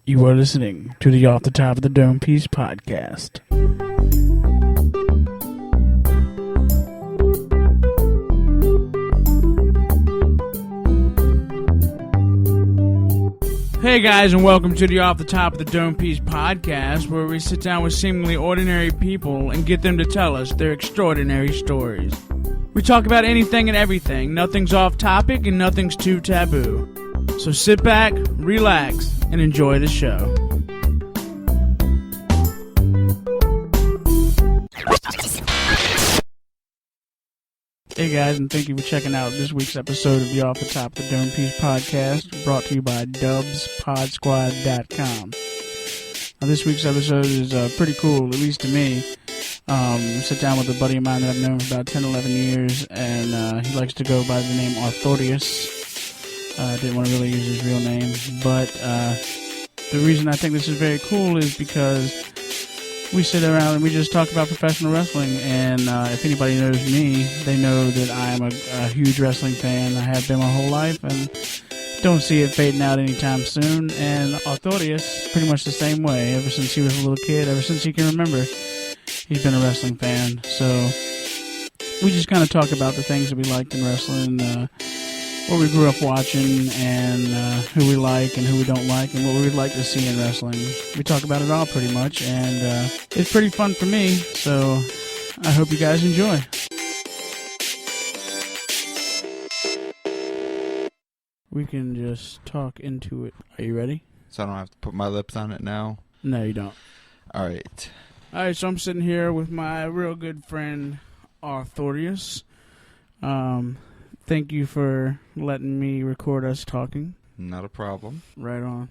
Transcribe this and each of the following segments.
You are listening to the Off the Top of the Dome Piece podcast. Hey guys, and welcome to the Off the Top of the Dome Piece podcast, where we sit down with seemingly ordinary people and get them to tell us their extraordinary stories. We talk about anything and everything. Nothing's off topic and nothing's too taboo. So sit back, relax, and enjoy the show. Hey guys, and thank you for checking out this week's episode of the Off the Top of the Dome Piece podcast, brought to you by dubspodsquad.com. Now, this week's episode is pretty cool, at least to me. Sit down with a buddy of mine that I've known for about 10, 11 years, and he likes to go by the name Arthurius. Didn't want to really use his real name, but the reason I think this is very cool is because we sit around and we just talk about professional wrestling, and if anybody knows me, they know that I am a huge wrestling fan. I have been my whole life, and don't see it fading out anytime soon. And Arthurius, pretty much the same way. Ever since he was a little kid, ever since he can remember, he's been a wrestling fan. So we just kind of talk about the things that we liked in wrestling, what we grew up watching, and who we like and who we don't like, and what we would like to see in wrestling. We talk about it all pretty much, and it's pretty fun for me, so I hope you guys enjoy. We can just talk into it. Are you ready? So I don't have to put my lips on it now? No, you don't. All right. All right, so I'm sitting here with my real good friend, Arthurius. Thank you for letting me record us talking. Not a problem. Right on.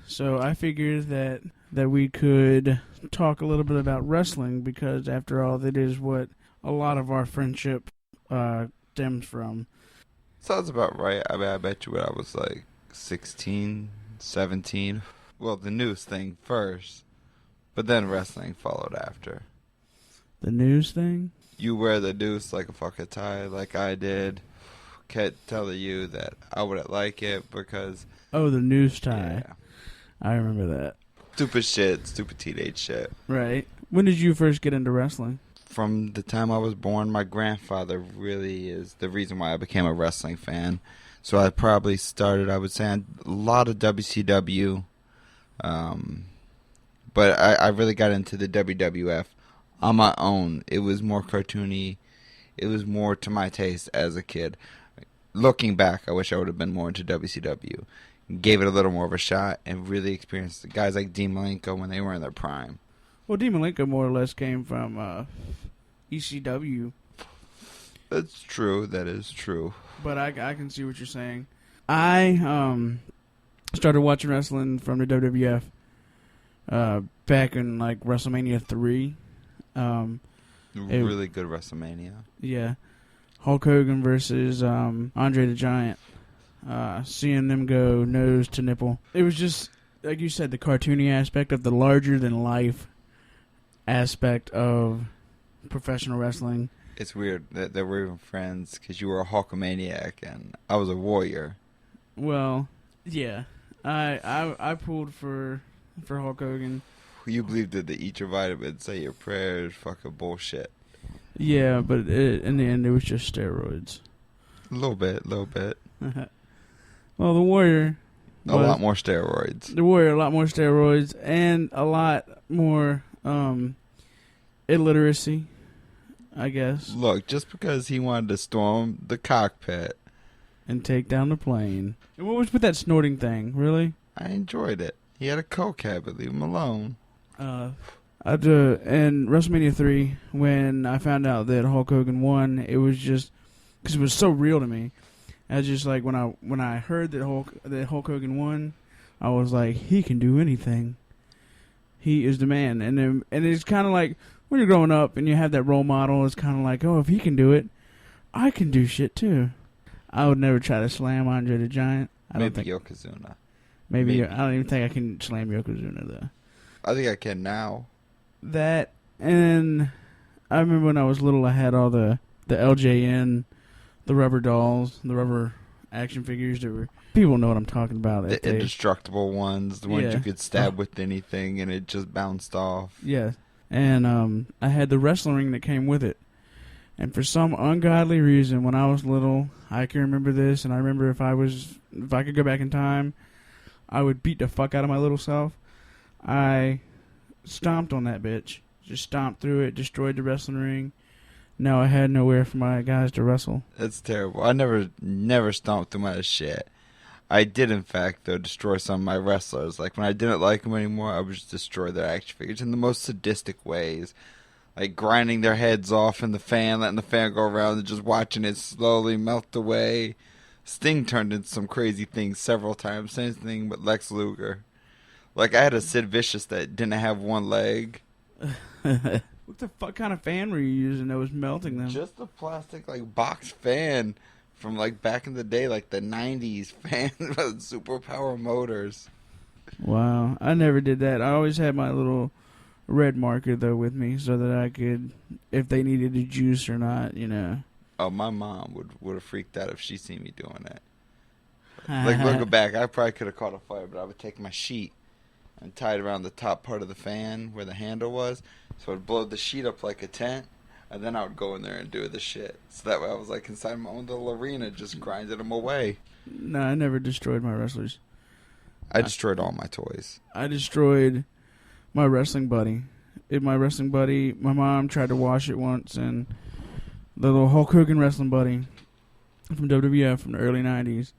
So I figured that we could talk a little bit about wrestling, because after all, that is what a lot of our friendship stems from. Sounds about right. I mean, I bet you when I was like 16, 17. Well, the news thing first, but then wrestling followed after. The news thing? You wear the noose like a fucking tie, like I did. Can't tell you that I wouldn't like it because... Oh, the noose tie. Yeah. I remember that. Stupid shit, stupid teenage shit. Right. When did you first get into wrestling? From the time I was born, my grandfather really is the reason why I became a wrestling fan. So I probably started, I would say, a lot of WCW. But I really got into the WWF on my own. It was more cartoony. It was more to my taste as a kid. Looking back, I wish I would have been more into WCW. Gave it a little more of a shot and really experienced guys like Dean Malenko when they were in their prime. Well, Dean Malenko more or less came from ECW. That's true. That is true. But I can see what you're saying. I started watching wrestling from the WWF back in like WrestleMania 3. Really good WrestleMania. Yeah. Hulk Hogan versus Andre the Giant. Seeing them go nose to nipple. It was just, like you said, the cartoony aspect of the larger-than-life aspect of professional wrestling. It's weird that we're even friends because you were a Hulkamaniac and I was a warrior. Well, yeah. I pulled for Hulk Hogan. You believed in the eat your vitamins, say your prayers, fucking bullshit. Yeah, but in the end, it was just steroids. A little bit. Well, the Warrior... A lot more steroids. The Warrior, a lot more steroids, and a lot more illiteracy, I guess. Look, just because he wanted to storm the cockpit... And take down the plane. And what was with that snorting thing, really? I enjoyed it. He had a coke habit, leave him alone. In WrestleMania 3, when I found out that Hulk Hogan won, it was just because it was so real to me. I was just like, when I heard that Hulk Hogan won, I was like, he can do anything. He is the man. And it's kind of like when you're growing up and you have that role model, it's kind of like, oh, if he can do it, I can do shit too. I would never try to slam Andre the Giant. Maybe Yokozuna. Maybe. I don't even think I can slam Yokozuna though. I think I can now. That, and I remember when I was little, I had all the LJN, the rubber dolls, the rubber action figures that were... People know what I'm talking about. The indestructible ones, the ones Yeah. you could stab with anything and it just bounced off. Yeah. And I had the wrestling ring that came with it. And for some ungodly reason, when I was little, I can remember this, and I remember if I could go back in time, I would beat the fuck out of my little self. I stomped on that bitch. Just stomped through it, destroyed the wrestling ring. Now I had nowhere for my guys to wrestle. That's terrible. I never stomped through my shit. I did, in fact, though, destroy some of my wrestlers. Like, when I didn't like them anymore, I would just destroy their action figures in the most sadistic ways. Like, grinding their heads off in the fan, letting the fan go around, and just watching it slowly melt away. Sting turned into some crazy things several times. Same thing with Lex Luger. Like, I had a Sid Vicious that didn't have one leg. What the fuck kind of fan were you using that was melting them? Just a plastic, like, box fan from, like, back in the day, like the 90s fan with superpower motors. Wow. I never did that. I always had my little red marker, though, with me so that I could, if they needed a juice or not, you know. Oh, my mom would have freaked out if she seen me doing that. Like, looking back, I probably could have caught a fire, but I would take my sheet and tie it around the top part of the fan where the handle was, so I'd blow the sheet up like a tent, and then I would go in there and do the shit. So that way I was like inside my own little arena, just grinding them away. No, I never destroyed my wrestlers. I destroyed all my toys. I destroyed my wrestling buddy. My mom tried to wash it once, and the little Hulk Hogan wrestling buddy from WWF from the early 90s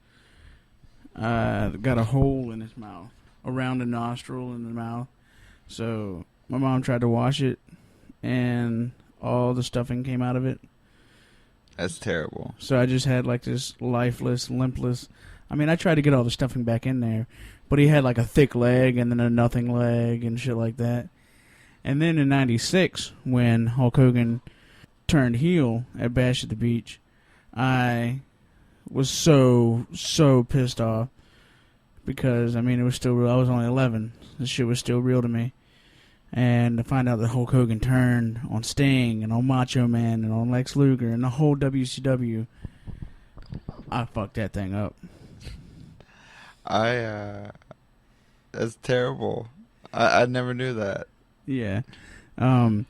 got a hole in his mouth, around the nostril in the mouth. So my mom tried to wash it, and all the stuffing came out of it. That's terrible. So I just had like this lifeless, limpless... I mean, I tried to get all the stuffing back in there, but he had like a thick leg and then a nothing leg and shit like that. And then in 96, when Hulk Hogan turned heel at Bash at the Beach, I was so pissed off because, I mean, it was still real. I was only 11. This shit was still real to me. And to find out that Hulk Hogan turned on Sting and on Macho Man and on Lex Luger and the whole WCW, I fucked that thing up. That's terrible. I never knew that. Yeah. Now,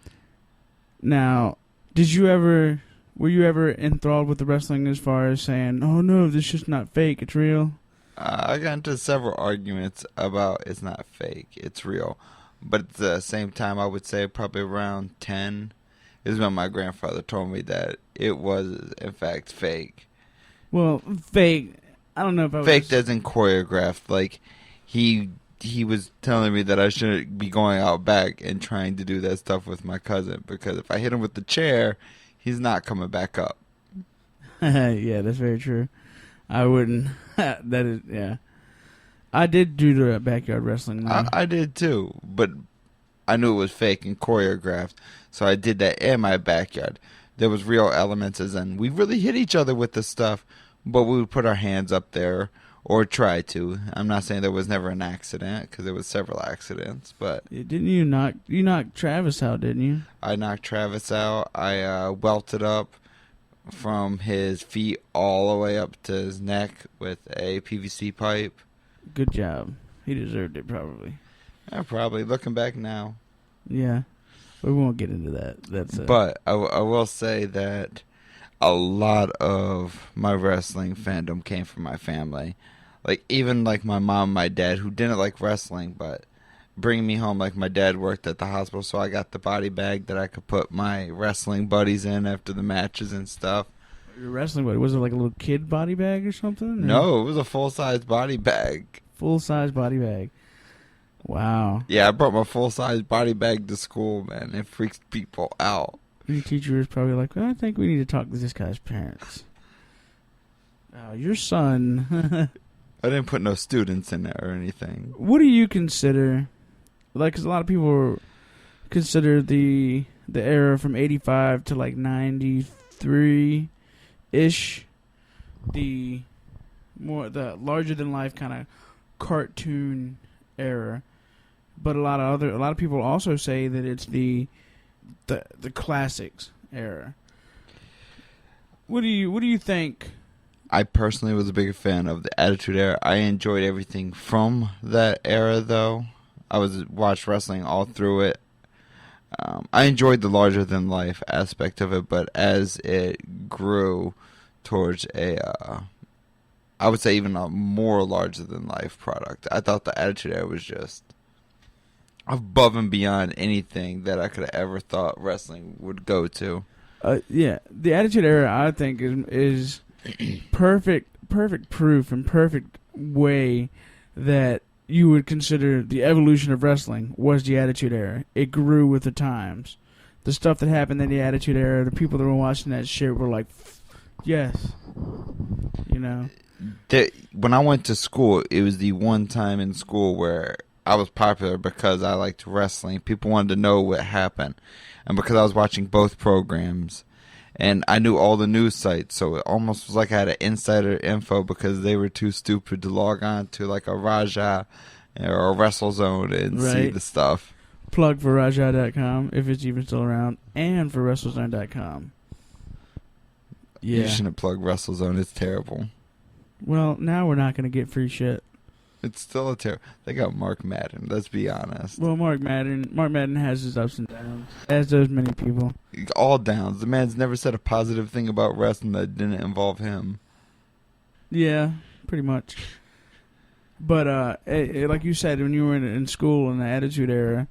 were you ever enthralled with the wrestling as far as saying, oh no, this is just not fake, it's real? I got into several arguments about it's not fake, it's real. But at the same time, I would say probably around 10 is when my grandfather told me that it was, in fact, fake. Well, fake, I don't know if I was... Fake as in choreographed. Like, he was telling me that I shouldn't be going out back and trying to do that stuff with my cousin, because if I hit him with the chair, he's not coming back up. Yeah, that's very true. I wouldn't. That is, yeah. I did do the backyard wrestling. I did too, but I knew it was fake and choreographed, so I did that in my backyard. There was real elements, as in we really hit each other with this stuff, but we would put our hands up there or try to. I'm not saying there was never an accident, because there was several accidents, but didn't you knock Travis out? Didn't you? I knocked Travis out. I welted up from his feet all the way up to his neck with a PVC pipe. Good job. He deserved it, probably. Yeah, probably. Looking back now. Yeah. We won't get into that. But I will say that a lot of my wrestling fandom came from my family. Like, even like my mom and my dad, who didn't like wrestling, but bringing me home, like my dad worked at the hospital, so I got the body bag that I could put my wrestling buddies in after the matches and stuff. Your wrestling buddy, was it like a little kid body bag or something? Or? No, it was a full-size body bag. Full-size body bag. Wow. Yeah, I brought my full-size body bag to school, man. It freaks people out. Your teacher was probably like, well, I think we need to talk to this guy's parents. Your son... I didn't put no students in there or anything. What do you consider... Like, because a lot of people consider the era from 85 to, like, 93... ish, the larger-than-life kind of cartoon era, but a lot of people also say that it's the classics era. What do you think I personally was a bigger fan of the Attitude Era. I enjoyed everything from that era, though. Watched wrestling all through it. I enjoyed the larger than life aspect of it, but as it grew towards I would say even a more larger than life product, I thought the Attitude Era was just above and beyond anything that I could have ever thought wrestling would go to. Yeah, the Attitude Era, I think, is perfect proof and perfect way that you would consider the evolution of wrestling was the Attitude Era. It grew with the times. The stuff that happened in the Attitude Era, the people that were watching that shit were like, yes, you know. When I went to school, it was the one time in school where I was popular because I liked wrestling. People wanted to know what happened. And because I was watching both programs, and I knew all the news sites, so it almost was like I had an insider info because they were too stupid to log on to like a Raja or a WrestleZone and see the stuff. Plug for Raja.com, if it's even still around, and for WrestleZone.com. Yeah. You shouldn't plug WrestleZone, it's terrible. Well, now we're not going to get free shit. It's still a terrible. They got Mark Madden, let's be honest. Well, Mark Madden has his ups and downs, as does many people. All downs. The man's never said a positive thing about wrestling that didn't involve him. Yeah, pretty much. But like you said, when you were in school in the Attitude Era,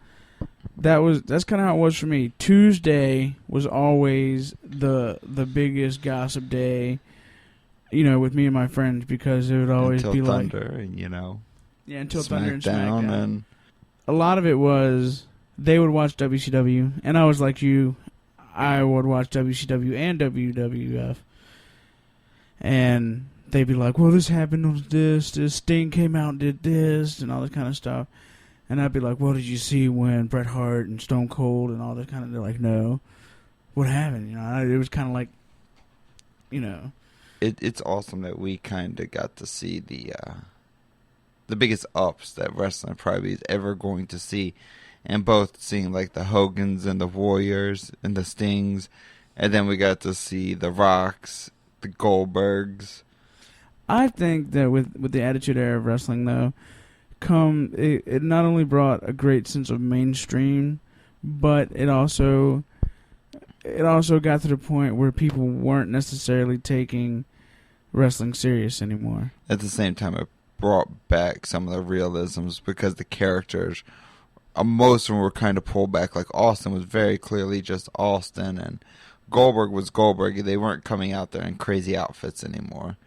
that's kind of how it was for me. Tuesday was always the biggest gossip day, you know, with me and my friends, because it would always until be Thunder, and yeah, until SmackDown, Thunder and SmackDown. And a lot of it was they would watch WCW, and I was like you, I would watch WCW and WWF, and they'd be like, well, this happened on this Sting came out and did this, and all this kind of stuff. And I'd be like, well, did you see when Bret Hart and Stone Cold and all that kind of... They're like, no. What happened? You know, it was kind of like, you know... It's awesome that we kind of got to see the biggest ups that wrestling probably is ever going to see. And both seeing like the Hogans and the Warriors and the Stings. And then we got to see the Rocks, the Goldbergs. I think that with the Attitude Era of wrestling, though, it not only brought a great sense of mainstream, but it also got to the point where people weren't necessarily taking wrestling serious anymore. At the same time, it brought back some of the realisms because the characters, most of them were kind of pulled back. Like Austin was very clearly just Austin, and Goldberg was Goldberg. They weren't coming out there in crazy outfits anymore.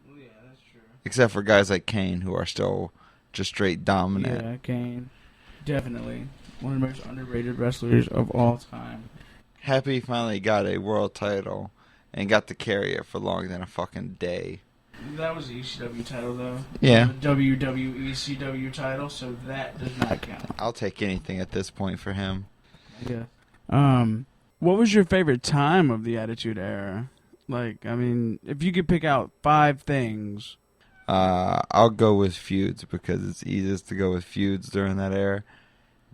Well, yeah, that's true. Except for guys like Kane, who are still just straight dominant. Yeah, Kane. Definitely. One of the most underrated wrestlers of all time. Happy he finally got a world title and got to carry it for longer than a fucking day. That was the ECW title, though. Yeah. The WWE ECW title, so that does not count. I'll take anything at this point for him. Yeah. What was your favorite time of the Attitude Era? Like, I mean, if you could pick out 5 things... I'll go with feuds because it's easiest to go with feuds during that era.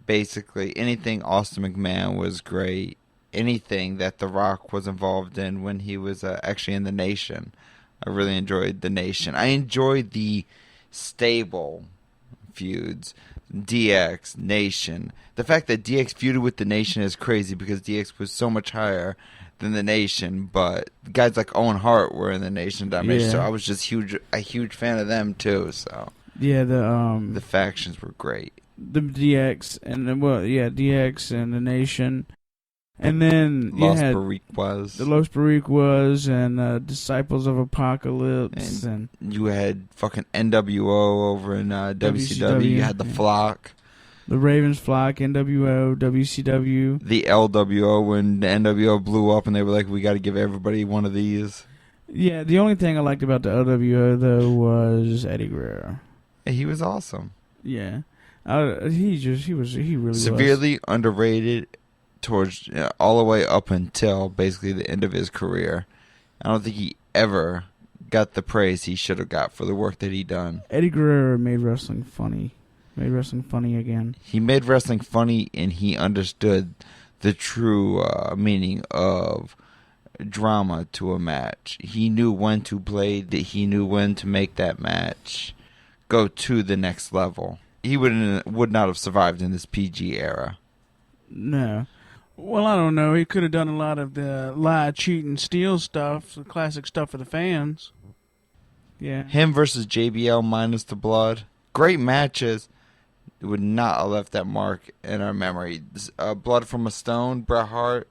Basically, anything Austin McMahon was great. Anything that The Rock was involved in when he was actually in The Nation. I really enjoyed The Nation. I enjoyed the stable feuds. DX, Nation. The fact that DX feuded with The Nation is crazy because DX was so much higher than The Nation, but guys like Owen Hart were in The Nation Domination, so I was just a huge fan of them too. So yeah, the factions were great. The DX and DX and The Nation, and then Los you had Boricuas. The Los Boricuas and Disciples of Apocalypse, and you had fucking NWO over in WCW. You had the Flock. The Ravens, Flock, NWO, WCW. The LWO, when the NWO blew up and they were like, we got to give everybody one of these. Yeah, the only thing I liked about the LWO, though, was Eddie Guerrero. He was awesome. Yeah. He really was. Severely underrated towards all the way up until basically the end of his career. I don't think he ever got the praise he should have got for the work that he done. Eddie Guerrero made wrestling funny. Made wrestling funny again. He made wrestling funny, and he understood the true meaning of drama to a match. He knew when to play, that he knew when to make that match go to the next level. He would not have survived in this PG era. No. Well, I don't know. He could have done a lot of the lie, cheat, and steal stuff, the classic stuff for the fans. Yeah. Him versus JBL minus the blood. Great matches. It would not have left that mark in our memory. Blood from a Stone, Bret Hart,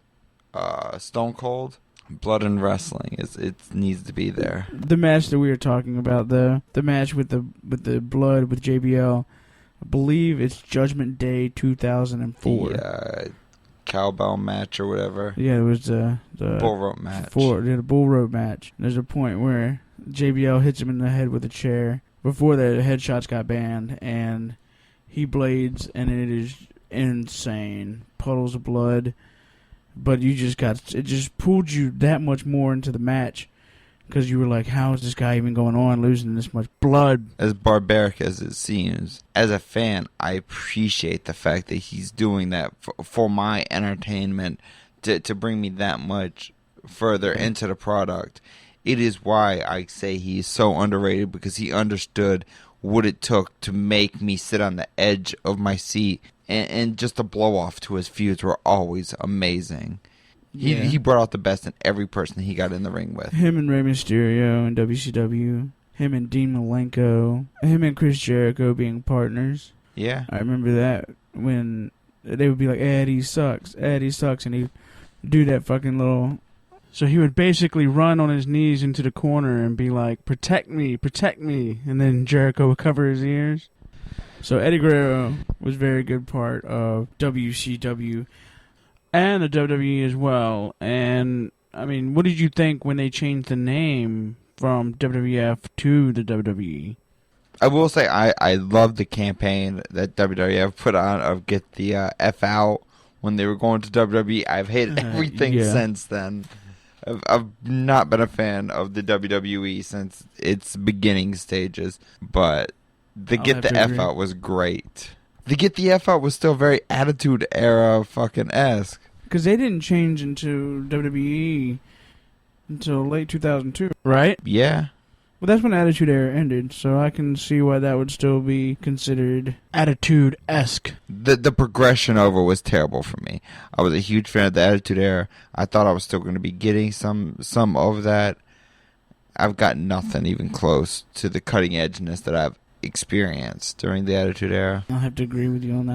Stone Cold. Blood in wrestling. It needs to be there. The match that we were talking about, though, the match with the blood with JBL, I believe it's Judgment Day 2004. The cowbell match or whatever. Yeah, it was the bull rope match. The bull rope match. There's a point where JBL hits him in the head with a chair before the headshots got banned, and he blades, and it is insane. Puddles of blood. But it just pulled you that much more into the match because you were like, how is this guy even going on losing this much blood? As barbaric as it seems, as a fan, I appreciate the fact that he's doing that for my entertainment to bring me that much further into the product. It is why I say he's so underrated, because he understood what it took to make me sit on the edge of my seat. And just the blow-off to his feuds were always amazing. He brought out the best in every person he got in the ring with. Him and Rey Mysterio in WCW. Him and Dean Malenko. Him and Chris Jericho being partners. Yeah. I remember that when they would be like, Eddie sucks, and he'd do that fucking little... So he would basically run on his knees into the corner and be like, protect me, and then Jericho would cover his ears. So Eddie Guerrero was a very good part of WCW and the WWE as well. And, I mean, what did you think when they changed the name from WWF to the WWE? I will say I love the campaign that WWF put on of get the F out when they were going to WWE. I've hated everything since then. I've not been a fan of the WWE since its beginning stages, but... The Get the F Out was great. The Get the F Out was still very Attitude Era fucking-esque. Because they didn't change into WWE until late 2002, right? Yeah. Well, that's when Attitude Era ended, so I can see why that would still be considered Attitude-esque. The progression over was terrible for me. I was a huge fan of the Attitude Era. I thought I was still going to be getting some of that. I've got nothing even close to the cutting edgeness that I've experienced during the Attitude Era. I'll have to agree with you on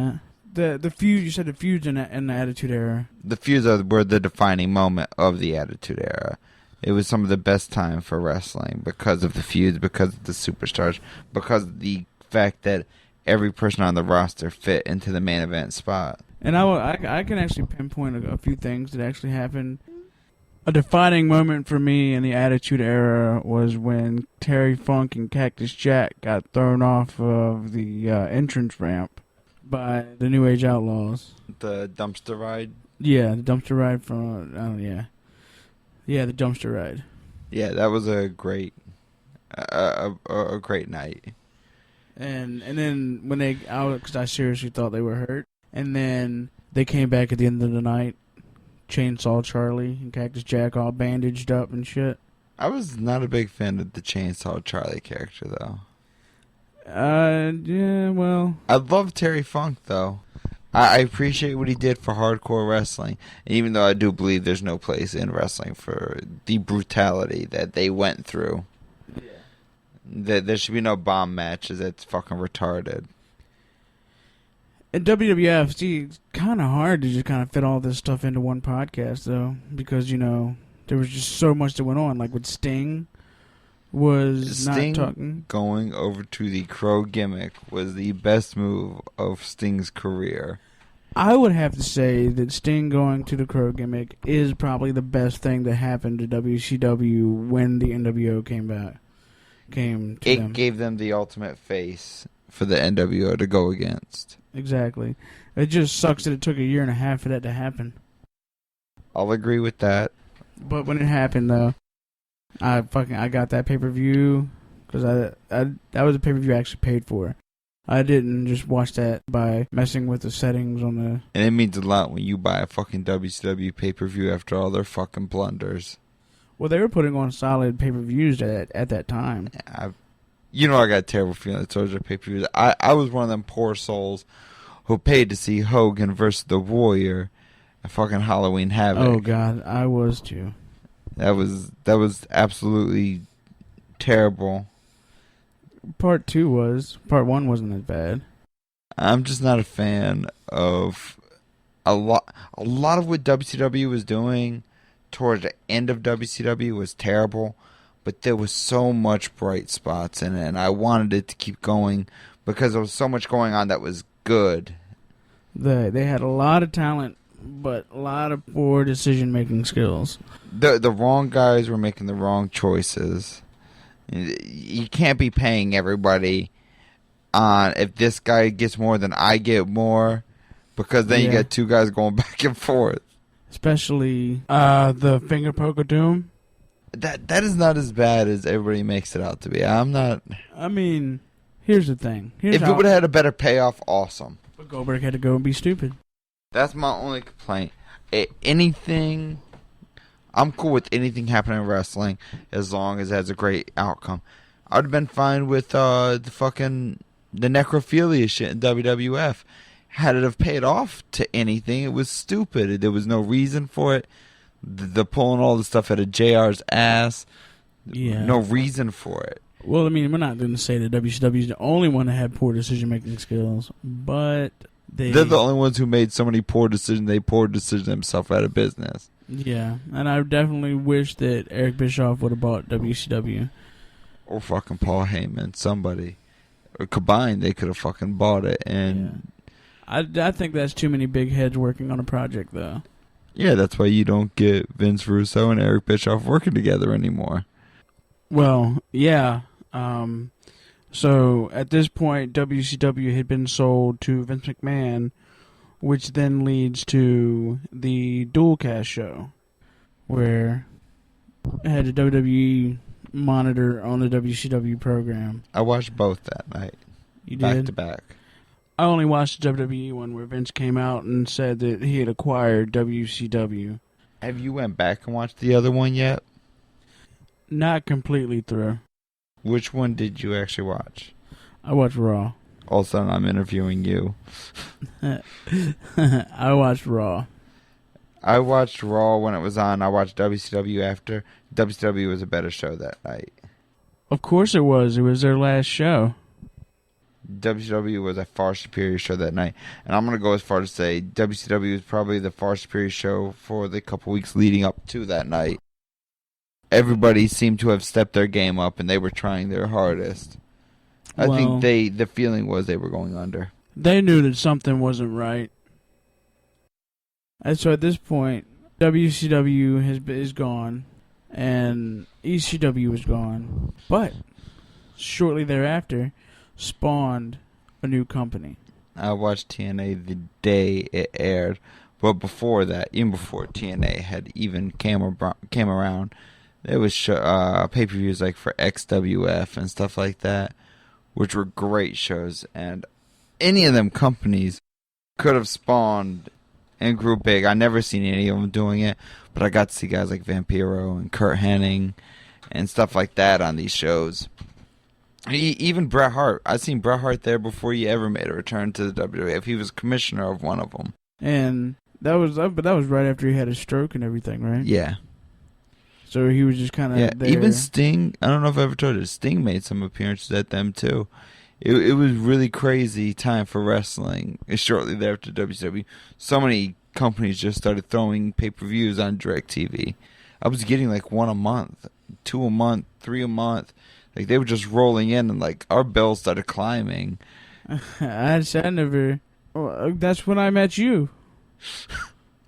that. The feud, you said the feuds in the Attitude Era. The feuds were the defining moment of the Attitude Era. It was some of the best time for wrestling because of the feuds, because of the superstars, because of the fact that every person on the roster fit into the main event spot. And I can actually pinpoint a few things that actually happened. A defining moment for me in the Attitude Era was when Terry Funk and Cactus Jack got thrown off of the entrance ramp by the New Age Outlaws. The dumpster ride? Yeah, the dumpster ride from... Yeah, the dumpster ride. Yeah, that was a great great night. And then when they... Because I seriously thought they were hurt. And then they came back at the end of the night. Chainsaw Charlie and Cactus Jack all bandaged up and shit. I was not a big fan of the Chainsaw Charlie character, though. Yeah, well... I love Terry Funk, though. I appreciate what he did for hardcore wrestling. And even though I do believe there's no place in wrestling for the brutality that they went through. Yeah. There should be no bomb matches. That's fucking retarded. In WWF, see, it's kind of hard to just kind of fit all this stuff into one podcast, though, because, you know, there was just so much that went on. Like with Sting was not talking. Going over to the Crow gimmick was the best move of Sting's career. I would have to say that Sting going to the Crow gimmick is probably the best thing that happened to WCW when the NWO came back. It gave them the ultimate face for the NWO to go against. Exactly. It just sucks that it took a year and a half for that to happen. I'll agree with that. But when it happened, though, I got that pay-per-view because that was a pay-per-view I actually paid for. I didn't just watch that by messing with the settings on the... And it means a lot when you buy a fucking WCW pay-per-view after all their fucking blunders. Well, they were putting on solid pay-per-views at that time. I got a terrible feeling towards their pay-per-views. I was one of them poor souls who paid to see Hogan versus the Warrior at fucking Halloween Havoc. Oh, God, I was too. That was absolutely terrible. Part 1 wasn't as bad. I'm just not a fan of a lot of what WCW was doing towards the end of WCW was terrible, but there was so much bright spots in it, and I wanted it to keep going because there was so much going on that was good. They had a lot of talent, but a lot of poor decision-making skills. The wrong guys were making the wrong choices. You can't be paying everybody on if this guy gets more than I get more, because then you get two guys going back and forth. Especially the finger poke of doom. That is not as bad as everybody makes it out to be. I'm not. I mean, here's the thing. If it would have had a better payoff, awesome. But Goldberg had to go and be stupid. That's my only complaint. Anything, I'm cool with anything happening in wrestling as long as it has a great outcome. I'd have been fine with the necrophilia shit in WWF. Had it have paid off to anything, it was stupid. There was no reason for it. The pulling all the stuff out of JR's ass. Yeah. No reason for it. Well, I mean, we're not going to say that WCW is the only one that had poor decision-making skills, but they're the only ones who made so many poor decisions. They poor decision themselves out of business. Yeah, and I definitely wish that Eric Bischoff would have bought WCW. Or fucking Paul Heyman, somebody. Or combined, they could have fucking bought it. And yeah. I think that's too many big heads working on a project, though. Yeah, that's why you don't get Vince Russo and Eric Bischoff working together anymore. Well, yeah. So, at this point, WCW had been sold to Vince McMahon, which then leads to the Dualcast show, where it had the WWE monitor on the WCW program. I watched both that night. You back did? to back. I only watched the WWE one where Vince came out and said that he had acquired WCW. Have you went back and watched the other one yet? Not completely through. Which one did you actually watch? I watched Raw. Also, I'm interviewing you. I watched Raw. I watched Raw when it was on. I watched WCW after. WCW was a better show that night. Of course it was. It was their last show. WCW was a far superior show that night. And I'm going to go as far to say WCW was probably the far superior show for the couple weeks leading up to that night. Everybody seemed to have stepped their game up, and they were trying their hardest. I think the feeling was they were going under. They knew that something wasn't right. And so at this point, WCW is gone, and ECW is gone. But shortly thereafter, spawned a new company. I watched TNA the day it aired, but before that, even before TNA had even came around, there was pay-per-views like for XWF and stuff like that, which were great shows, and any of them companies could have spawned and grew big. I never seen any of them doing it, but I got to see guys like Vampiro and Kurt Hennig and stuff like that on these shows. Even Bret Hart. I seen Bret Hart there before he ever made a return to the WWF. He was commissioner of one of them. And that was right after he had his stroke and everything, right? Yeah. So he was just kind of there. Even Sting, I don't know if I ever told you, Sting made some appearances at them too. It was really crazy time for wrestling. Shortly thereafter WCW, so many companies just started throwing pay-per-views on DirecTV. I was getting like 1 a month, 2 a month, 3 a month. Like they were just rolling in, and like our bills started climbing. I never. Well, that's when I met you.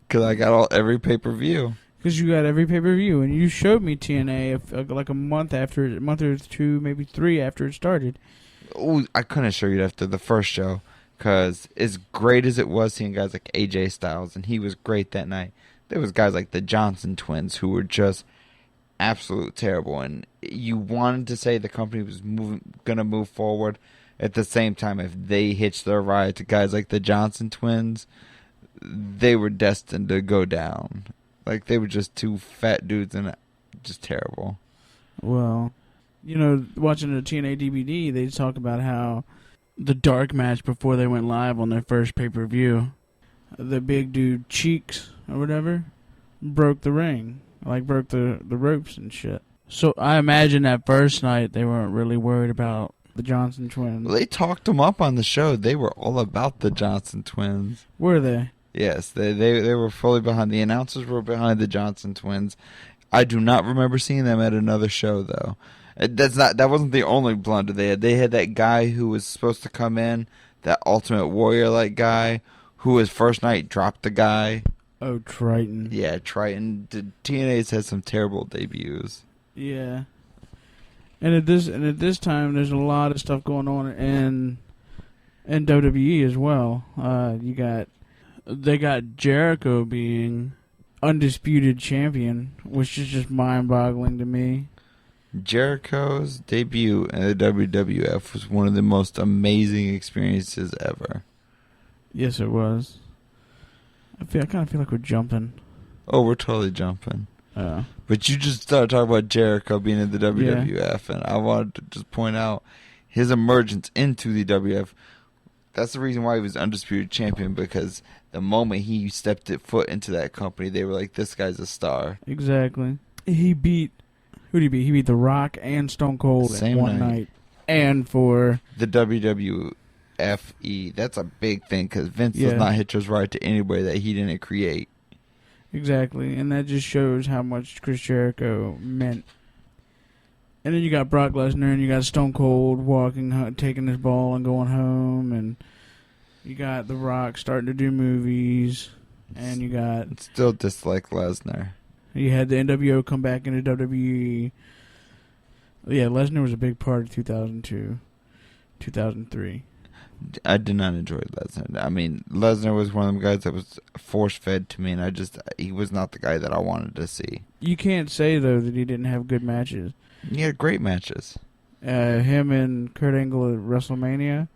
Cause I got every pay-per-view. Because you got every pay-per-view, and you showed me TNA like a month or two, maybe 3 after it started. Oh, I couldn't show you after the first show, because as great as it was seeing guys like AJ Styles, and he was great that night, there was guys like the Johnson twins who were just absolute terrible, and you wanted to say the company was going to move forward, at the same time, if they hitched their ride to guys like the Johnson twins, they were destined to go down. Like, they were just two fat dudes and just terrible. Well, watching the TNA DVD, they talk about how the dark match before they went live on their first pay-per-view, the big dude Cheeks or whatever broke the ring, like broke the ropes and shit. So I imagine that first night they weren't really worried about the Johnson twins. Well, they talked them up on the show. They were all about the Johnson twins. Were they? Yes, they were fully behind. The announcers were behind the Johnson twins. I do not remember seeing them at another show, though. That wasn't the only blunder they had. They had that guy who was supposed to come in, that Ultimate Warrior-like guy, who his first night dropped the guy. Oh, Triton. Yeah, Triton. TNA's had some terrible debuts. Yeah. And at this time, there's a lot of stuff going on in WWE as well. They got Jericho being undisputed champion, which is just mind-boggling to me. Jericho's debut in the WWF was one of the most amazing experiences ever. Yes, it was. I kind of feel like we're jumping. Oh, we're totally jumping. But you just started talking about Jericho being in the WWF, and I wanted to just point out his emergence into the WWF. That's the reason why he was undisputed champion, because the moment he stepped foot into that company, they were like, this guy's a star. Exactly. Who'd he beat? He beat The Rock and Stone Cold Same in one night. And for the WWFE, that's a big thing, because Vince does not hitch his ride to anybody that he didn't create. Exactly, and that just shows how much Chris Jericho meant. And then you got Brock Lesnar, and you got Stone Cold taking his ball and going home, and you got The Rock starting to do movies, and you got... Still dislike Lesnar. You had the NWO come back into WWE. Yeah, Lesnar was a big part of 2002, 2003. I did not enjoy Lesnar. I mean, Lesnar was one of them guys that was force-fed to me, and he was not the guy that I wanted to see. You can't say, though, that he didn't have good matches. He had great matches. Him and Kurt Angle at WrestleMania.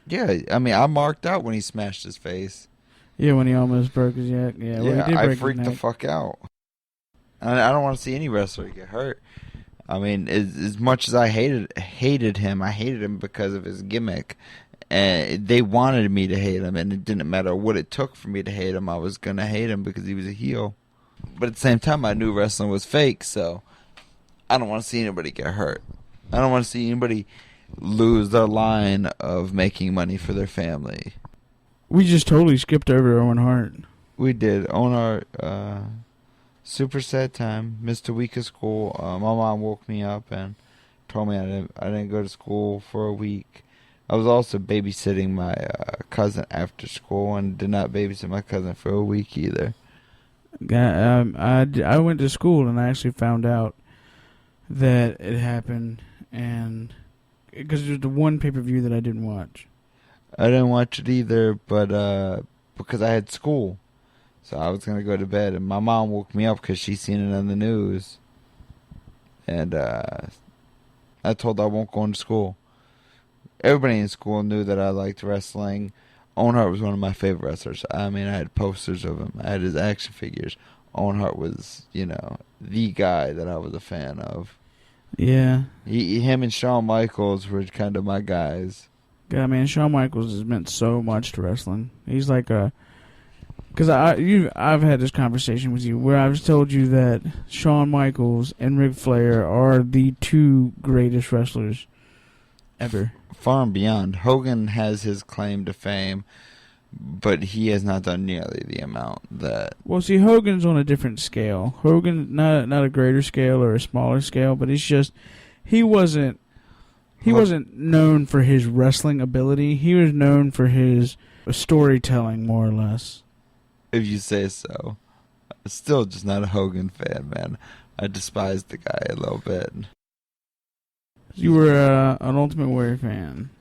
Yeah, I mean, I marked out when he smashed his face. Yeah, when he almost broke his neck. Yeah, well, he did break I freaked the fuck out. I don't want to see any wrestler get hurt. I mean, as much as I hated him because of his gimmick. And they wanted me to hate him, and it didn't matter what it took for me to hate him. I was going to hate him because he was a heel. But at the same time, I knew wrestling was fake, so I don't want to see anybody get hurt. I don't want to see anybody lose their line of making money for their family. We just totally skipped over Owen Hart. We did. Owen Hart, super sad time. Missed a week of school. My mom woke me up and told me I didn't go to school for a week. I was also babysitting my cousin after school and did not babysit my cousin for a week either. I went to school and I actually found out that it happened, and because it was the one pay-per-view that I didn't watch. I didn't watch it either, but because I had school. So I was going to go to bed, and my mom woke me up because she seen it on the news. And I told her I won't go into school. Everybody in school knew that I liked wrestling. Owen Hart was one of my favorite wrestlers. I mean, I had posters of him. I had his action figures. Owen Hart was, the guy that I was a fan of. Yeah. Him and Shawn Michaels were kind of my guys. God, man, Shawn Michaels has meant so much to wrestling. He's like a... Because I've had this conversation with you where I've told you that Shawn Michaels and Ric Flair are the two greatest wrestlers ever. Far and beyond. Hogan has his claim to fame, but he has not done nearly the amount that... Well, see, Hogan's on a different scale. Hogan, not a greater scale or a smaller scale, but it's just... He wasn't known for his wrestling ability. He was known for his storytelling, more or less. If you say so. I'm still just not a Hogan fan, man. I despise the guy a little bit. You were an Ultimate Warrior fan.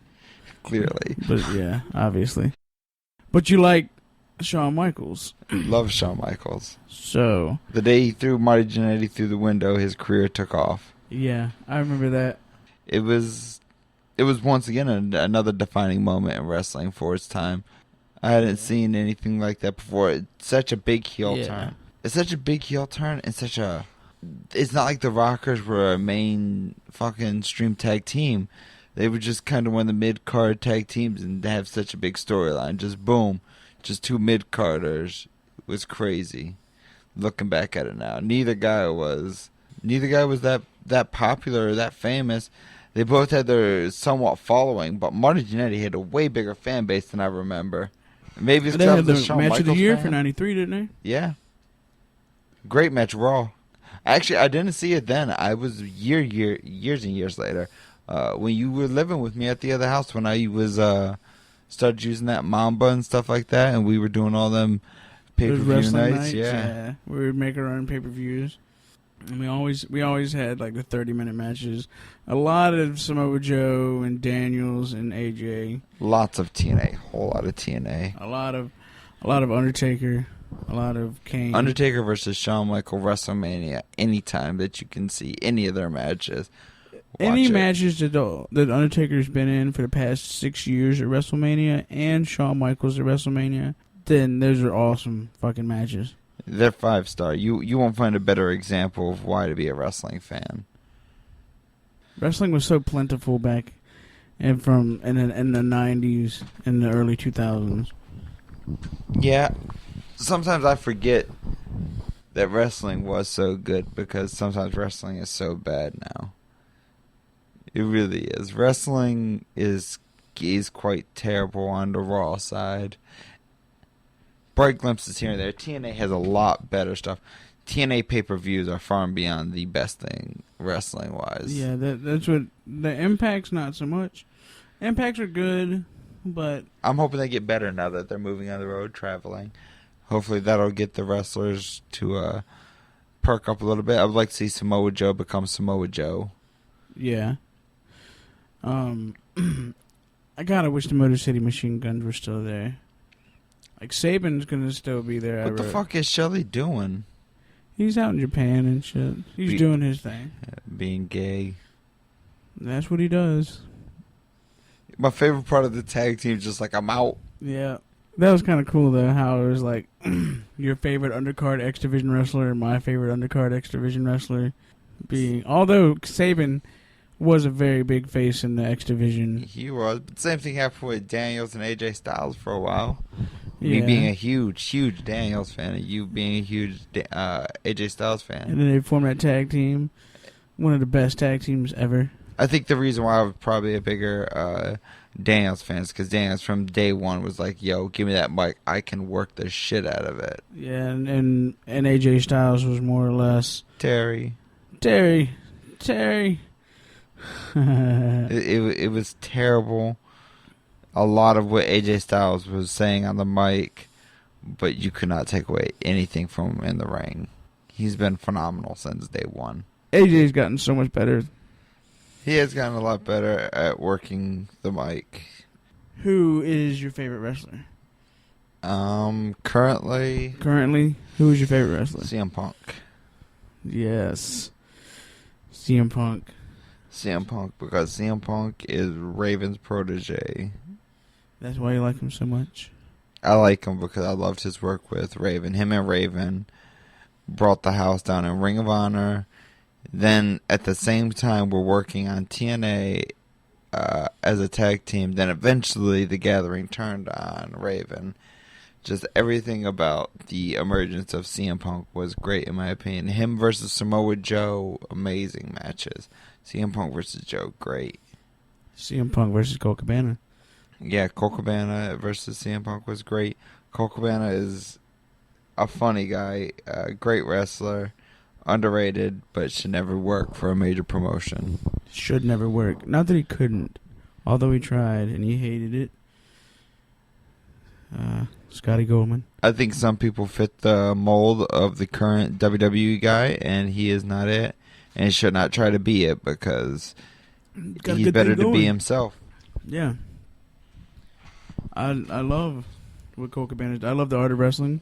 Clearly. But yeah, obviously. But you like Shawn Michaels. Love Shawn Michaels. So. The day he threw Marty Jannetty through the window, his career took off. Yeah, I remember that. It was it was once again another defining moment in wrestling for its time. I hadn't seen anything like that before. It's such a big heel turn. It's such a big heel turn and such a... It's not like the Rockers were a main fucking stream tag team. They were just kind of one of the mid-card tag teams and they have such a big storyline. Just boom. Just two mid-carders. It was crazy. Looking back at it now. Neither guy was that popular or that famous. They both had their somewhat following, but Marty Jannetty had a way bigger fan base than I remember. Maybe it's They because had the the Shawn match Michaels of the year fan. for '93, didn't they? Yeah. Great match, Raw. Actually, I didn't see it then. I was years and years later. When you were living with me at the other house when I was started using that Mamba and stuff like that, and we were doing all them pay-per-view nights. Yeah. We would make our own pay-per-views. And we always had like the 30-minute matches. A lot of Samoa Joe and Daniels and AJ. Lots of TNA. Whole lot of TNA. A lot of Undertaker. A lot of Kane. Undertaker versus Shawn Michaels WrestleMania. Anytime that you can see any of their matches. Any matches that Undertaker's been in for the past 6 years at WrestleMania and Shawn Michaels at WrestleMania, then those are awesome fucking matches. They're 5-star. You won't find a better example of why to be a wrestling fan. Wrestling was so plentiful back in the 90s and the early 2000s. Yeah. Sometimes I forget that wrestling was so good because sometimes wrestling is so bad now. It really is. Wrestling is quite terrible on the Raw side. Bright glimpses here and there. TNA has a lot better stuff. TNA pay-per-views are far and beyond the best thing wrestling-wise. Yeah, that's what... The Impact's not so much. Impacts are good, but... I'm hoping they get better now that they're moving on the road, traveling. Hopefully that'll get the wrestlers to perk up a little bit. I would like to see Samoa Joe become Samoa Joe. Yeah. I gotta wish the Motor City Machine Guns were still there. Like, Saban's gonna still be there. What the fuck is Shelly doing? He's out in Japan and shit. He's doing his thing. Being gay. That's what he does. My favorite part of the tag team is just like, I'm out. Yeah. That was kind of cool, though, how it was like, your favorite undercard X Division wrestler and my favorite undercard X Division wrestler being... Although Saban was a very big face in the X Division. He was. But the same thing happened with Daniels and AJ Styles for a while. Yeah. Me being a huge Daniels fan and you being a huge AJ Styles fan. And then they formed that tag team. One of the best tag teams ever. I think the reason why I was probably a bigger Daniels fan is because Daniels from day one was like, yo, give me that mic. I can work the shit out of it. Yeah, and AJ Styles was more or less... Terry. It was terrible. A lot of what AJ Styles was saying on the mic, but you could not take away anything from him in the ring. He's been phenomenal since day one. AJ's gotten so much better. He has gotten a lot better at working the mic. Who is your favorite wrestler? Currently, who is your favorite wrestler? CM Punk. Yes. CM Punk, because CM Punk is Raven's protege. That's why you like him so much? I like him because I loved his work with Raven. Him and Raven brought the house down in Ring of Honor. Then, at the same time, we're working on TNA as a tag team. Then, eventually, The Gathering turned on Raven. Just everything about the emergence of CM Punk was great, in my opinion. Him versus Samoa Joe, amazing matches. CM Punk versus Joe, great. CM Punk versus Colt Cabana. Yeah, Colt Cabana versus CM Punk was great. Colt Cabana is a funny guy, a great wrestler. Underrated, but should never work for a major promotion. Should never work. Not that he couldn't, although he tried and he hated it. Scotty Goldman. I think some people fit the mold of the current WWE guy, and he is not it, and he should not try to be it because he's better to be himself. Yeah. I love what Colt Cabana is. I love the art of wrestling.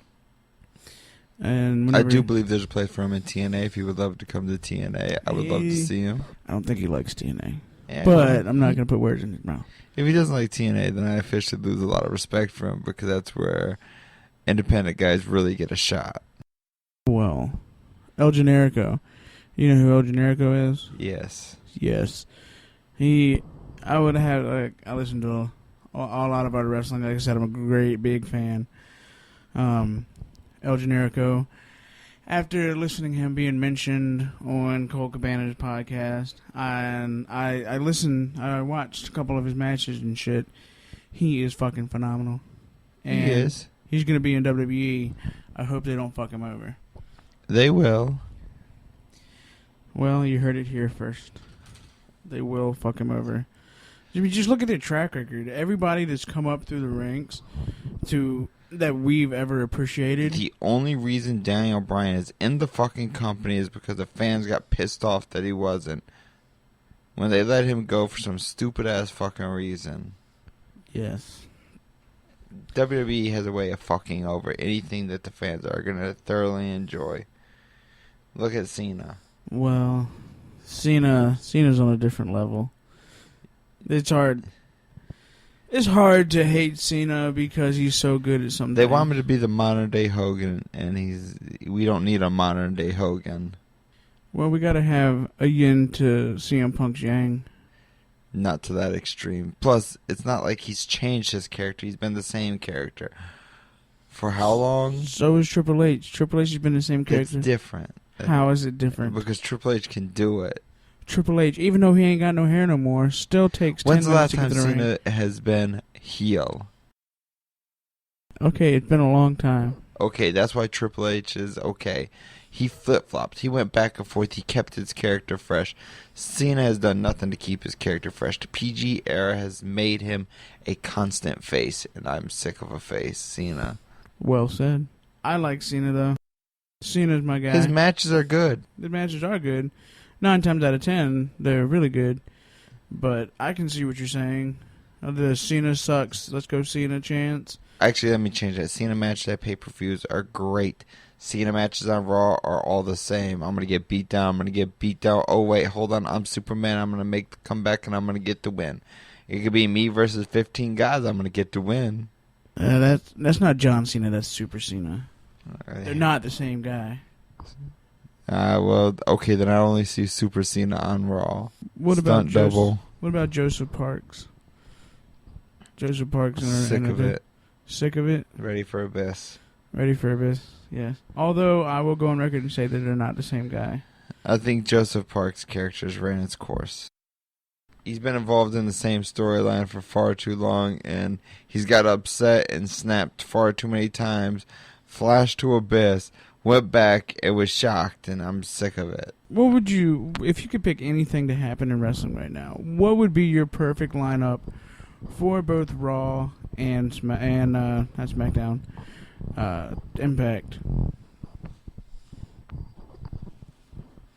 And I do believe there's a place for him in TNA. If he would love to come to TNA, I would love to see him. I don't think he likes TNA. Yeah, But I'm not going to put words in his mouth. if he doesn't like TNA, then I officially lose a lot of respect for him because that's where independent guys really get a shot. Well, El Generico. You know who El Generico is? Yes. Yes. I would have, I listen to a lot about wrestling. Like I said, I'm a great big fan. El Generico. After listening to him being mentioned on Cole Cabana's podcast, I watched a couple of his matches and shit. He is fucking phenomenal. And He is. He's going to be in WWE. I hope they don't fuck him over. They will. Well, you heard it here first. They will fuck him over. I mean, just look at their track record. Everybody that's come up through the ranks that we've ever appreciated. The only reason Daniel Bryan is in the fucking company is because the fans got pissed off that he wasn't. When they let him go for some stupid ass fucking reason. Yes. WWE has a way of fucking over anything that the fans are going to thoroughly enjoy. Look at Cena. Well, Cena's on a different level. It's hard. It's hard to hate Cena because he's so good at something. They want him to be the modern day Hogan, and we don't need a modern day Hogan. Well, we gotta have a yin to CM Punk's yang. Not to that extreme. Plus, it's not like he's changed his character. He's been the same character. For how long? So is Triple H. Triple H has been the same character. It's different. How is it different? Because Triple H can do it. Triple H, even though he ain't got no hair no more, still takes 10 When's the last minutes to time get to the ring. Cena has been heel? Okay, it's been a long time. Okay, that's why Triple H is okay. He flip-flopped. He went back and forth. He kept his character fresh. Cena has done nothing to keep his character fresh. The PG era has made him a constant face, and I'm sick of a face, Cena. Well said. I like Cena, though. Cena's my guy. His matches are good. The matches are good. 9 times out of 10, they're really good. But I can see what you're saying. The Cena sucks. Let's go Cena chance. Actually, let me change that. Cena matches at pay-per-views are great. Cena matches on Raw are all the same. I'm going to get beat down. I'm going to get beat down. Oh, wait, hold on. I'm Superman. I'm going to make the comeback, and I'm going to get the win. It could be me versus 15 guys. I'm going to get the win. That's not John Cena. That's Super Cena. They're not the same guy. Well, okay, then I only see Super Cena on Raw. What Stunt double. What about Joseph Parks? Joseph Parks. Sick of it. Sick of it? Ready for Abyss. Ready for Abyss, yes. Although, I will go on record and say that they're not the same guy. I think Joseph Parks' character's ran its course. He's been involved in the same storyline for far too long, and he's got upset and snapped far too many times, flashed to Abyss, went back and was shocked, and I'm sick of it. What would you, if you could pick anything to happen in wrestling right now, what would be your perfect lineup for both Raw and not SmackDown, Impact?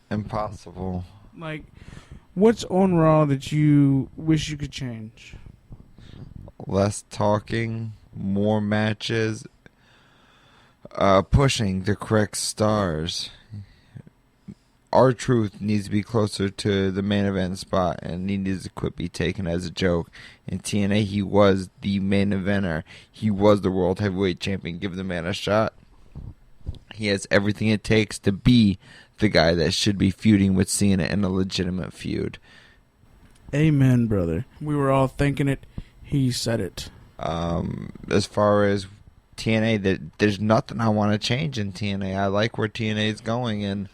Impossible. Like, what's on Raw that you wish you could change? Less talking, more matches, pushing the correct stars. R-Truth needs to be closer to the main event spot, and he needs to quit be taken as a joke. In TNA, he was the main eventer. He was the World Heavyweight Champion. Give the man a shot. He has everything it takes to be the guy that should be feuding with Cena in a legitimate feud. Amen, brother. We were all thinking it. He said it. As far as TNA, there's nothing I want to change in TNA. I like where TNA is going, and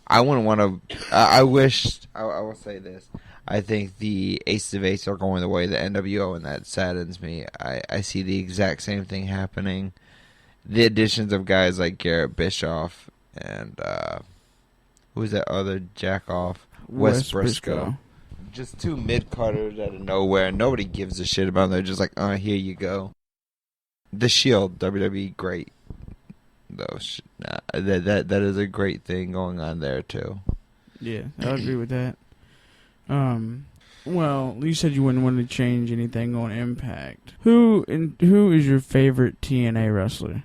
I wouldn't want to. I wish. I will say this. I think the Aces of Ace are going the way of the NWO, and that saddens me. I see the exact same thing happening. The additions of guys like Garrett Bischoff and who's that other jackoff? Wes Briscoe. Just two mid-carders out of nowhere. Nobody gives a shit about them. They're just like, oh, here you go. The Shield, WWE, great. Though that is a great thing going on there too. Yeah, I agree with that. Well, you said you wouldn't want to change anything on Impact. Who is your favorite TNA wrestler?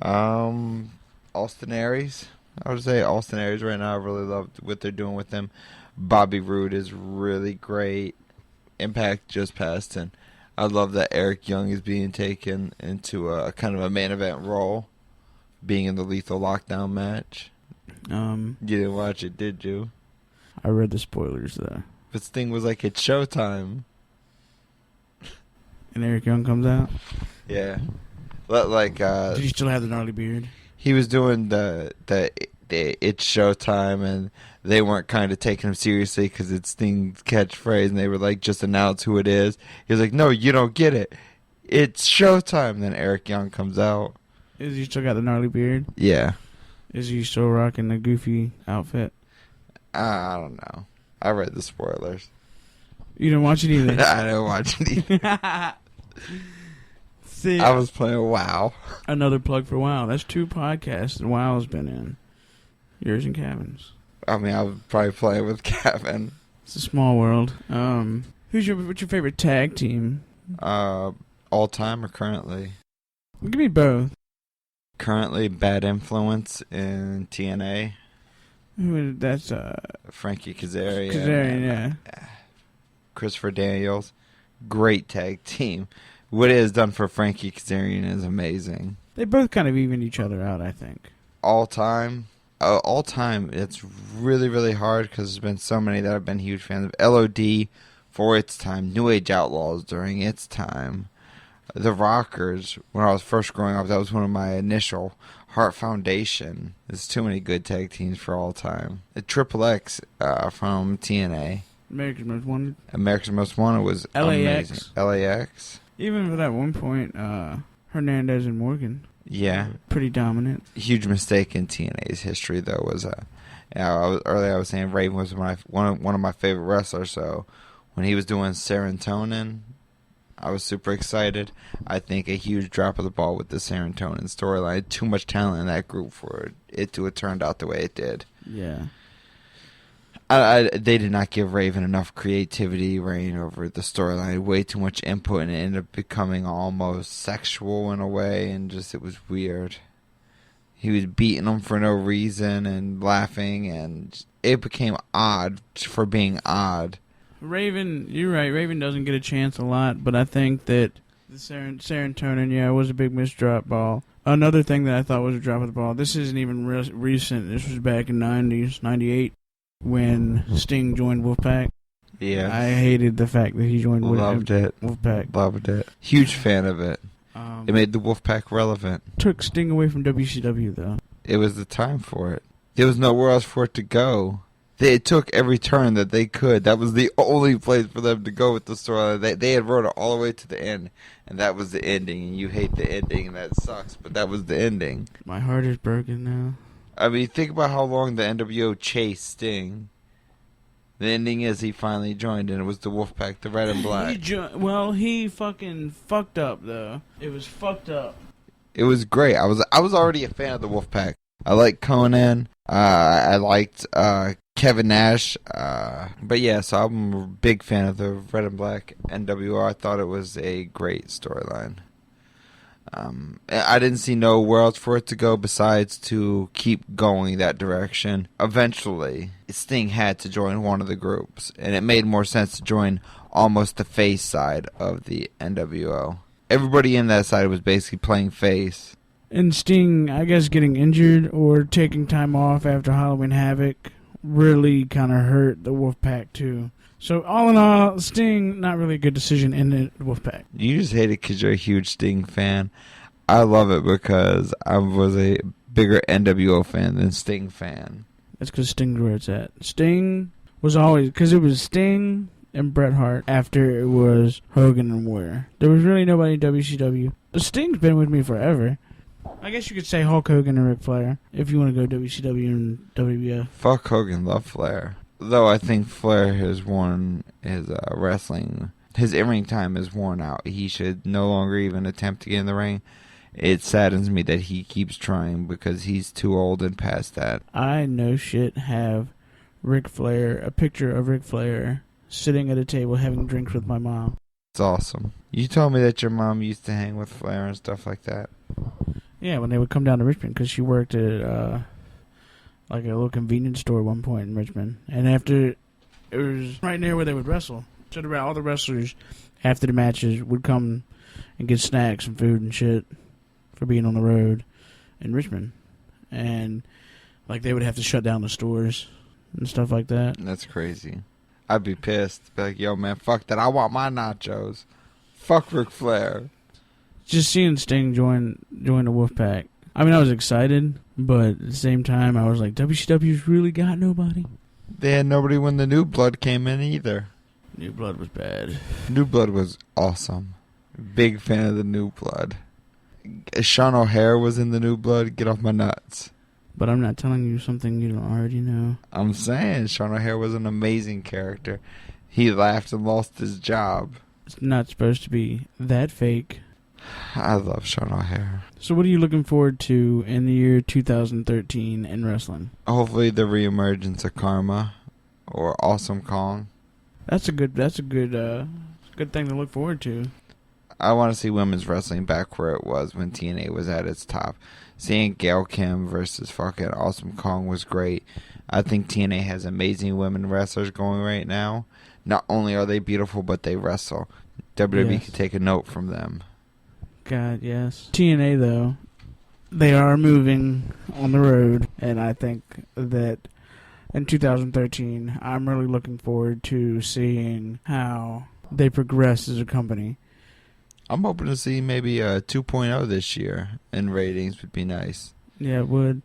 Austin Aries. I would say Austin Aries right now. I really love what they're doing with him. Bobby Roode is really great. Impact just passed, and I love that Eric Young is being taken into a kind of a main event role, being in the Lethal Lockdown match. You didn't watch it, did you? I read the spoilers, though. This thing was like, it's showtime. And Eric Young comes out? Yeah. Like, Did he still have the gnarly beard? He was doing the it's showtime, and they weren't kind of taking him seriously because it's Sting's catchphrase, and they were like, just announce who it is. He was like, no, you don't get it. It's showtime. Then Eric Young comes out. Is he still got the gnarly beard? Yeah. Is he still rocking the goofy outfit? I don't know. I read the spoilers. You didn't watch it either? I didn't watch it either. See, I was playing WoW. Another plug for WoW. That's 2 podcasts that WoW's been in. Yours and Kevin's. I mean, I was probably playing with Kevin. It's a small world. What's your favorite tag team? All time or currently? Give me both. Currently, Bad Influence in TNA. That's Frankie Kazarian. Kazarian, yeah. Christopher Daniels. Great tag team. What it has done for Frankie Kazarian is amazing. They both kind of even each other out, I think. All time, it's really, really hard because there's been so many that I've been huge fans of. LOD for its time. New Age Outlaws during its time. The Rockers, when I was first growing up, that was one of my initial. Heart Foundation. There's too many good tag teams for all time. The Triple X from TNA. America's Most Wanted. America's Most Wanted was LAX. amazing. LAX. Even at one point, Hernandez and Morgan. Yeah. Pretty dominant. Huge mistake in TNA's history, though, was earlier I was saying Raven was one of my favorite wrestlers. So when he was doing serotonin, I was super excited. I think a huge drop of the ball with the serotonin storyline. Too much talent in that group for it to have turned out the way it did. Yeah. They did not give Raven enough creativity reign over the storyline. Way too much input, and it ended up becoming almost sexual in a way, and just it was weird. He was beating them for no reason and laughing, and it became odd for being odd. Raven, you're right. Raven doesn't get a chance a lot, but I think that the serotonin, was a big missed drop ball. Another thing that I thought was a drop of the ball. This isn't even recent. This was back in 90s, 98. When Sting joined Wolfpack. Yeah. I hated the fact that he joined Wolfpack. Loved it. Huge fan of it. It made the Wolfpack relevant. Took Sting away from WCW, though. It was the time for it. There was nowhere else for it to go. They took every turn that they could. That was the only place for them to go with the story. They had wrote it all the way to the end, and that was the ending. And you hate the ending, and that sucks, but that was the ending. My heart is broken now. I mean, think about how long the NWO chased Sting. The ending is he finally joined, and it was the Wolfpack, the Red and Black. He fucking fucked up, though. It was fucked up. It was great. I was already a fan of the Wolfpack. I liked Conan. I liked Kevin Nash. But yeah, so I'm a big fan of the Red and Black NWO. I thought it was a great storyline. I didn't see nowhere else for it to go besides to keep going that direction. Eventually, Sting had to join one of the groups, and it made more sense to join almost the face side of the NWO. Everybody in that side was basically playing face. And Sting, I guess, getting injured or taking time off after Halloween Havoc really kind of hurt the Wolfpack, too. So, all in all, Sting, not really a good decision in the Wolfpack. You just hate it because you're a huge Sting fan. I love it because I was a bigger NWO fan than Sting fan. That's because Sting's where it's at. Sting was always... Because it was Sting and Bret Hart after it was Hogan and Warrior. There was really nobody in WCW. But Sting's been with me forever. I guess you could say Hulk Hogan and Ric Flair if you want to go WCW and WWF. Fuck Hogan, love Flair. Though I think Flair has worn his wrestling, his in-ring time is worn out. He should no longer even attempt to get in the ring. It saddens me that he keeps trying because he's too old and past that. I no shit have a picture of Ric Flair sitting at a table having drinks with my mom. It's awesome. You told me that your mom used to hang with Flair and stuff like that. Yeah, when they would come down to Richmond because she worked at like a little convenience store at one point in Richmond. And after, it was right near where they would wrestle. So all the wrestlers, after the matches, would come and get snacks and food and shit for being on the road in Richmond. And, like, they would have to shut down the stores and stuff like that. That's crazy. I'd be pissed. Be like, yo, man, fuck that. I want my nachos. Fuck Ric Flair. Just seeing Sting join the Wolfpack. I mean, I was excited, but at the same time, I was like, WCW's really got nobody. They had nobody when the New Blood came in either. New Blood was bad. New Blood was awesome. Big fan of the New Blood. Sean O'Hare was in the New Blood. Get off my nuts. But I'm not telling you something you don't already know. I'm saying Sean O'Hare was an amazing character. He laughed and lost his job. It's not supposed to be that fake. I love Sean O'Hare. So what are you looking forward to in the year 2013 in wrestling? Hopefully the reemergence of Karma or Awesome Kong. That's a good thing to look forward to. I want to see women's wrestling back where it was when TNA was at its top. Seeing Gail Kim versus fucking Awesome Kong was great. I think TNA has amazing women wrestlers going right now. Not only are they beautiful, but they wrestle. WWE could take a note from them. God, yes. TNA, though, they are moving on the road, and I think that in 2013, I'm really looking forward to seeing how they progress as a company. I'm hoping to see maybe a 2.0 this year, and ratings would be nice. Yeah, it would.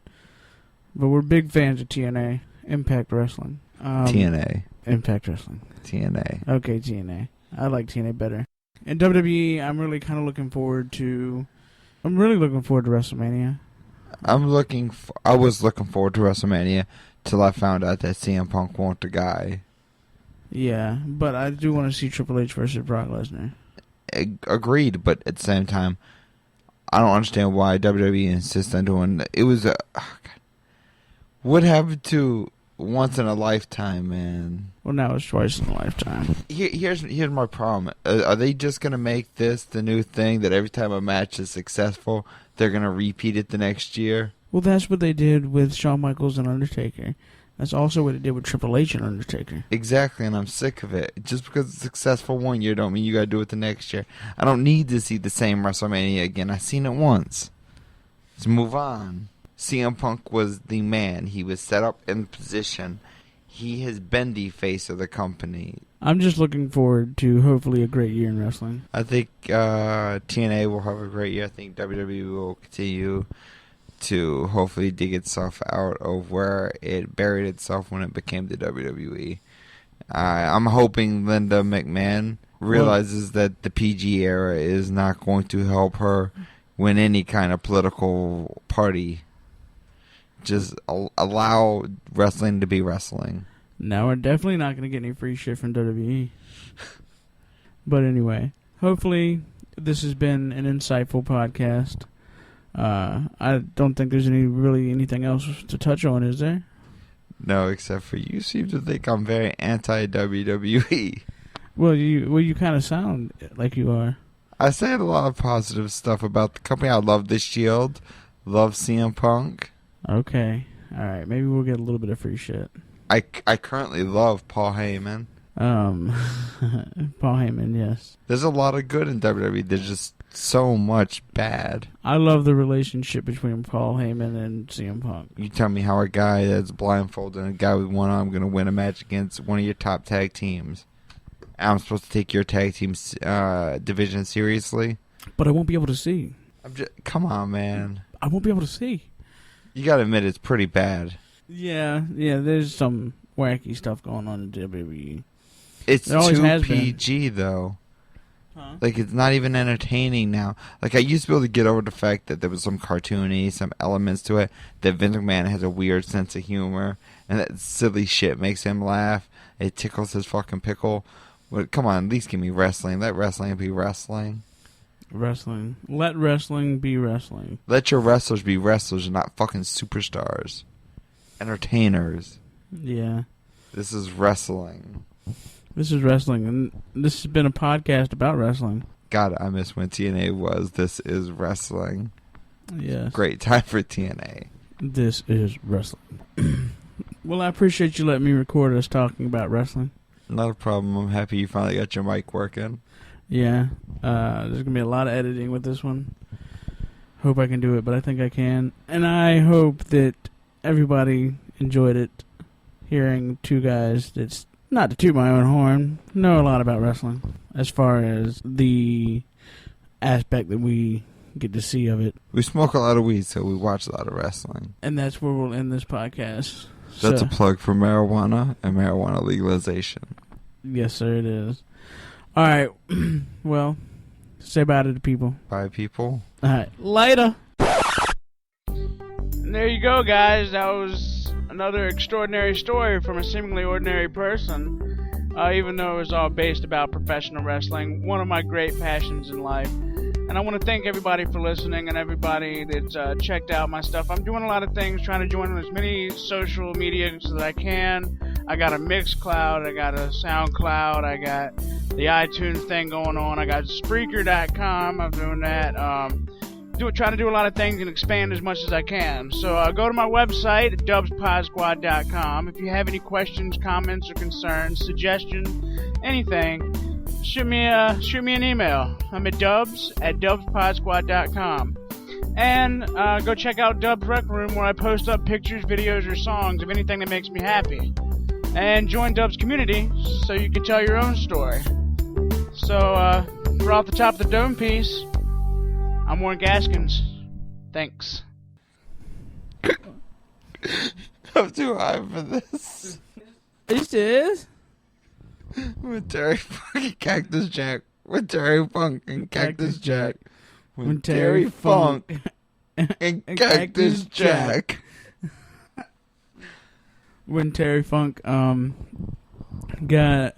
But we're big fans of TNA, Impact Wrestling. TNA. Impact Wrestling. TNA. Okay, TNA. I like TNA better. In WWE, I'm really kind of looking forward to... I'm really looking forward to WrestleMania. I was looking forward to WrestleMania till I found out that CM Punk wasn't the guy. Yeah, but I do want to see Triple H versus Brock Lesnar. Agreed, but at the same time, I don't understand why WWE insists on doing... It was a... Oh God. What happened to once in a lifetime, man? Well, now it's twice in a lifetime. Here's my problem. Are they just going to make this the new thing that every time a match is successful, they're going to repeat it the next year? Well, that's what they did with Shawn Michaels and Undertaker. That's also what they did with Triple H and Undertaker. Exactly, and I'm sick of it. Just because it's successful one year don't mean you got to do it the next year. I don't need to see the same WrestleMania again. I've seen it once. Let's move on. CM Punk was the man. He was set up in position. He has been the face of the company. I'm just looking forward to hopefully a great year in wrestling. I think TNA will have a great year. I think WWE will continue to hopefully dig itself out of where it buried itself when it became the WWE. I'm hoping Linda McMahon realizes that the PG era is not going to help her win any kind of political party. Just allow wrestling to be wrestling. Now we're definitely not going to get any free shit from WWE. But anyway, hopefully this has been an insightful podcast. I don't think there's anything else to touch on, is there? No, except for you seem to think I'm very anti-WWE. Well, you kind of sound like you are. I said a lot of positive stuff about the company. I love the Shield. Love CM Punk. Okay. All right. Maybe we'll get a little bit of free shit. I currently love Paul Heyman. Paul Heyman, yes. There's a lot of good in WWE. There's just so much bad. I love the relationship between Paul Heyman and CM Punk. You tell me how a guy that's blindfolded and a guy with one arm going to win a match against one of your top tag teams. I'm supposed to take your tag team division seriously? But I won't be able to see. Come on, man. I won't be able to see. You got to admit it's pretty bad. Yeah, there's some wacky stuff going on in WWE. It's always too has PG, been. though. Huh? Like, it's not even entertaining now. Like, I used to be able to get over the fact that there was some cartoony, some elements to it, that Vince McMahon has a weird sense of humor, and that silly shit makes him laugh. It tickles his fucking pickle. But come on, at least give me wrestling. Let wrestling be wrestling. Wrestling. Let wrestling be wrestling. Let your wrestlers be wrestlers and not fucking superstars. Entertainers. Yeah. This is wrestling. This is wrestling, and this has been a podcast about wrestling. God, I miss when TNA was. This is wrestling. Yes. Great time for TNA. This is wrestling. Well, I appreciate you letting me record us talking about wrestling. Not a problem. I'm happy you finally got your mic working. Yeah. There's going to be a lot of editing with this one. Hope I can do it, but I think I can. And I hope that everybody enjoyed it, hearing two guys that's, not to toot my own horn, know a lot about wrestling as far as the aspect that we get to see of it. We smoke a lot of weed, so we watch a lot of wrestling. And that's where we'll end this podcast. That's a plug for marijuana and marijuana legalization. Yes, sir, it is. All right. Well, say bye to the people. Bye, people. All right. Later. And there you go, guys. That was another extraordinary story from a seemingly ordinary person. Even though it was all based about professional wrestling, one of my great passions in life. And I want to thank everybody for listening and everybody that's checked out my stuff. I'm doing a lot of things, trying to join as many social medias as I can. I got a Mixcloud, I got a SoundCloud, I got the iTunes thing going on, I got Spreaker.com, I'm doing that. Trying to do a lot of things and expand as much as I can. So go to my website at dubspodsquad.com. If you have any questions, comments, or concerns, suggestions, anything, shoot me an email. I'm at dubs@dubspodsquad.com. And go check out Dub's Rec Room, where I post up pictures, videos, or songs of anything that makes me happy. And join Dub's community so you can tell your own story. So we're off the top of the Dome Piece. I'm Warren Gaskins. Thanks. I'm too high for this. This is With Terry Funk and Cactus Jack. With Terry Funk and Cactus Jack. With Terry Funk and Cactus Jack. When Terry Funk got